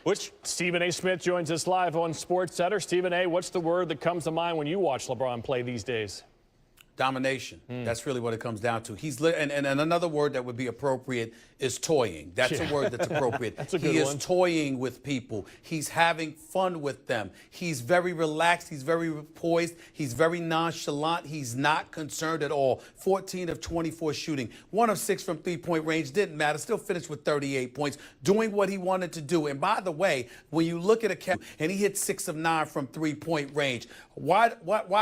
Which Stephen A. Smith joins us live on SportsCenter. Stephen A., what's the word that comes to mind when you watch LeBron play these days? Domination. That's really what it comes down to. And another word that would be appropriate is toying. That's a word that's appropriate. That's a good He one. is toying with people. He's having fun with them. He's very relaxed. He's very poised. He's very nonchalant. He's not concerned at all. 14 of 24 shooting. 1 of 6 from three-point range. Didn't matter. Still finished with 38 points. Doing what he wanted to do. And by the way, when you look at a Kevin, and he hit 6 of 9 from three-point range. Why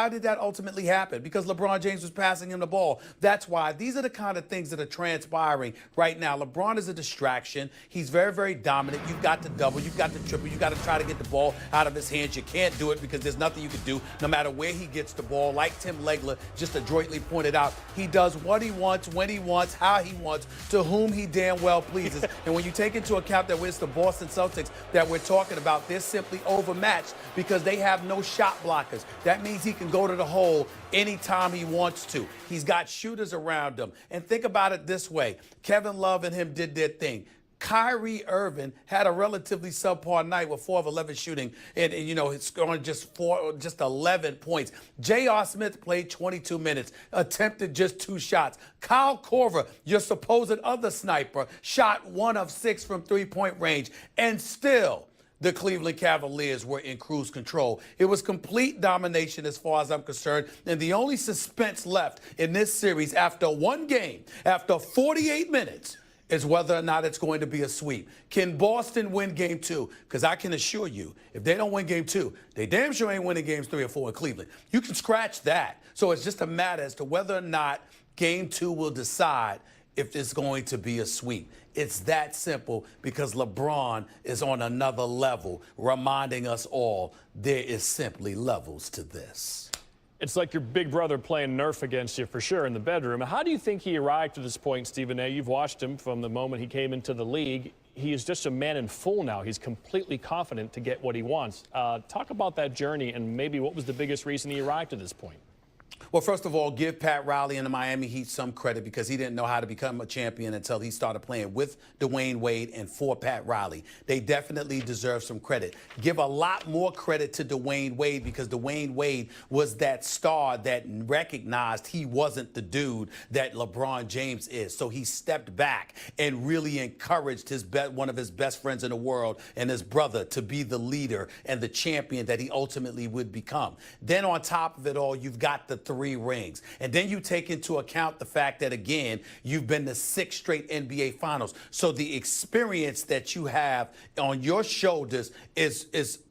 did that ultimately happen? Because LeBron James was passing him the ball. That's why. These are the kind of things that are transpiring right now. LeBron is a distraction. He's very, very dominant. You've got to double. You've got to triple. You've got to try to get the ball out of his hands. You can't do it because there's nothing you can do no matter where he gets the ball. Like Tim Legler just adroitly pointed out, he does what he wants, when he wants, how he wants, to whom he damn well pleases. And when you take into account that it's the Boston Celtics that we're talking about, they're simply overmatched because they have no shot blockers. That means he can go to the hole anytime he wants to. He's got shooters around him. And think about it this way. Kevin Love and him did their thing. Kyrie Irving had a relatively subpar night with 4 of 11 shooting and you know, it's scoring just 11 points. J.R. Smith played 22 minutes, attempted just 2 shots. Kyle Korver, your supposed other sniper, shot 1 of 6 from three-point range, and still the Cleveland Cavaliers were in cruise control. It was complete domination as far as I'm concerned, and the only suspense left in this series after one game, after 48 minutes, is whether or not it's going to be a sweep. Can Boston win game 2? Because I can assure you, if they don't win game 2, they damn sure ain't winning games 3 or 4 in Cleveland. You can scratch that. So it's just a matter as to whether or not game 2 will decide if it's going to be a sweep. It's that simple because LeBron is on another level, reminding us all there is simply levels to this. It's like your big brother playing Nerf against you for sure in the bedroom. How do you think he arrived to this point, Stephen A.? You've watched him from the moment he came into the league. He is just a man in full now. He's completely confident to get what he wants. Talk about that journey and maybe what was the biggest reason he arrived to this point. Well, first of all, give Pat Riley and the Miami Heat some credit because he didn't know how to become a champion until he started playing with Dwayne Wade and for Pat Riley. They definitely deserve some credit. Give a lot more credit to Dwayne Wade because Dwayne Wade was that star that recognized he wasn't the dude that LeBron James is. So he stepped back and really encouraged one of his best friends in the world and his brother to be the leader and the champion that he ultimately would become. Then on top of it all, you've got the 3 rings. And then you take into account the fact that, again, you've been to 6 straight NBA Finals. So the experience that you have on your shoulders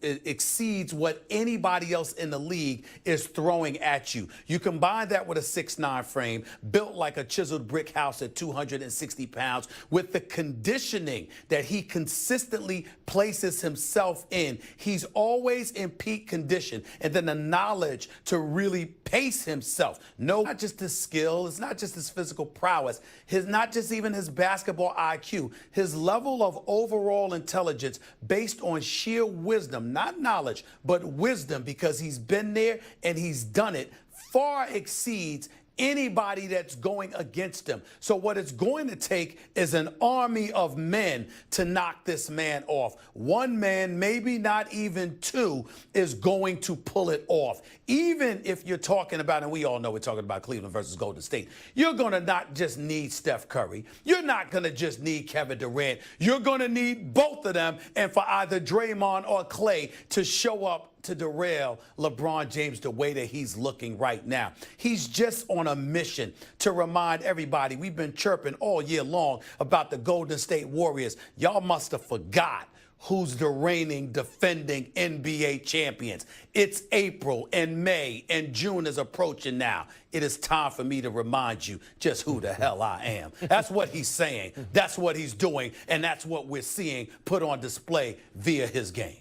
exceeds what anybody else in the league is throwing at you. You combine that with a 6'9" frame, built like a chiseled brick house at 260 pounds, with the conditioning that he consistently places himself in. He's always in peak condition. And then the knowledge to really pace himself. No, not just his skill, it's not just his physical prowess, not just even his basketball IQ, his level of overall intelligence based on sheer wisdom, not knowledge, but wisdom, because he's been there and he's done it, far exceeds anybody that's going against him. So what it's going to take is an army of men to knock this man off. One man, maybe not even 2, is going to pull it off. Even if you're talking about, and we all know we're talking about Cleveland versus Golden State, you're going to not just need Steph Curry. You're not going to just need Kevin Durant. You're going to need both of them and for either Draymond or Klay to show up to derail LeBron James the way that he's looking right now. He's just on a mission to remind everybody. We've been chirping all year long about the Golden State Warriors. Y'all must have forgot who's the reigning defending NBA champions. It's April and May and June is approaching now. It is time for me to remind you just who the hell I am. That's what he's saying. That's what he's doing. And that's what we're seeing put on display via his game.